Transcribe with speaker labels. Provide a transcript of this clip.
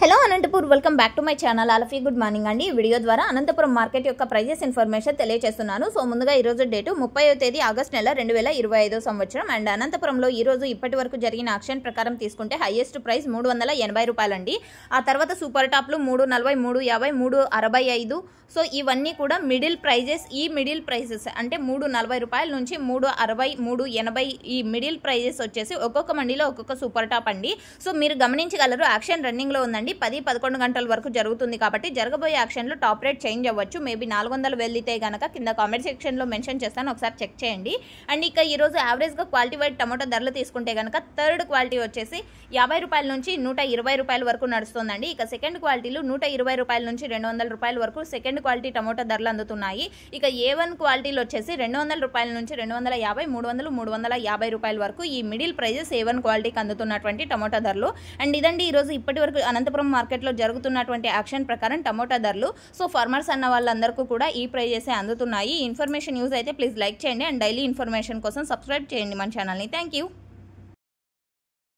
Speaker 1: Hello Anantapur, welcome back to my channel. All of you good morning అండి. ఈ video ద్వారా Anantapuram market యొక్క prices information తెలియజేస్తున్నాను. సో ముందుగా ఈ రోజు డేటు 30వ తేదీ ఆగస్ట్ నెల 2025 సంవత్సరం. అండ్ అనంతపురంలో ఈ రోజు ఇప్పటి వరకు జరిగిన ఆక్షన్ ప్రకారం తీసుకుంటే హైయెస్ట్ ప్రైస్ 380 రూపాయలు అండి. ఆ తర్వాత సూపర్ టాప్లు 340, 350, 365. సో ఇవన్నీ కూడా మిడిల్ ప్రైజెస్. ఈ మిడిల్ ప్రైజెస్ అంటే 340 రూపాయల నుంచి 360, 380 ఈ మిడిల్ ప్రైజెస్ వచ్చేసి ఒక్కొక్క మండీలో ఒక్కొక్క సూపర్ టాప్ అండి. సో మీరు గమనించగలరు, యాక్షన్ రన్నింగ్లో ఉందండి. 10-11 గంటల వరకు జరుగుతుంది కాబట్టి జరగబోయే యాక్షన్లో టాప్ రేట్ చేంజ్ అవ్వచ్చు. మేబీ 400 వెళ్తే కనుక కింద కామెంట్ సెక్షన్లో మెన్షన్ చేస్తాను, ఒకసారి చెక్ చేయండి. అండ్ ఇక ఈరోజు యావరేజ్గా క్వాలిటీ వైడ్ టమాటో ధరలు తీసుకుంటే కనుక థర్డ్ క్వాలిటీ వచ్చేసి 50 రూపాయల నుంచి 120 రూపాయల వరకు నడుస్తుందండి. ఇక సెకండ్ క్వాలిటీలు 120 రూపాయల నుంచి 200 రూపాయల వరకు సెకండ్ క్వాలిటీ టమాటో ధరలు అందుతున్నాయి. ఇక A1 క్వాలిటీలు వచ్చేసి 200 రూపాయల నుంచి 250, 300, 350 రూపాయల వరకు ఈ మిడిల్ ప్రైజెస్ A1 క్వాలిటీకి అందుతున్నటువంటి టమాటో ధరలు. అండ్ ఇదండి ఈరోజు ఇప్పటి వరకు అనంతపురం మార్కెట్లో జరుగుతున్నటువంటి యాక్షన్ ప్రకారం టమోటా ధరలు. సో ఫార్మర్స్ అన్న వాళ్ళందరికీ కూడా ఈ ప్రైజెస్ అందుతున్నాయి. ఇన్ఫర్మేషన్ యూజ్ అయితే ప్లీజ్ లైక్ చేయండి అండ్ డైలీ ఇన్ఫర్మేషన్ కోసం సబ్స్క్రైబ్ చేయండి మన ఛానల్ని. Thank you.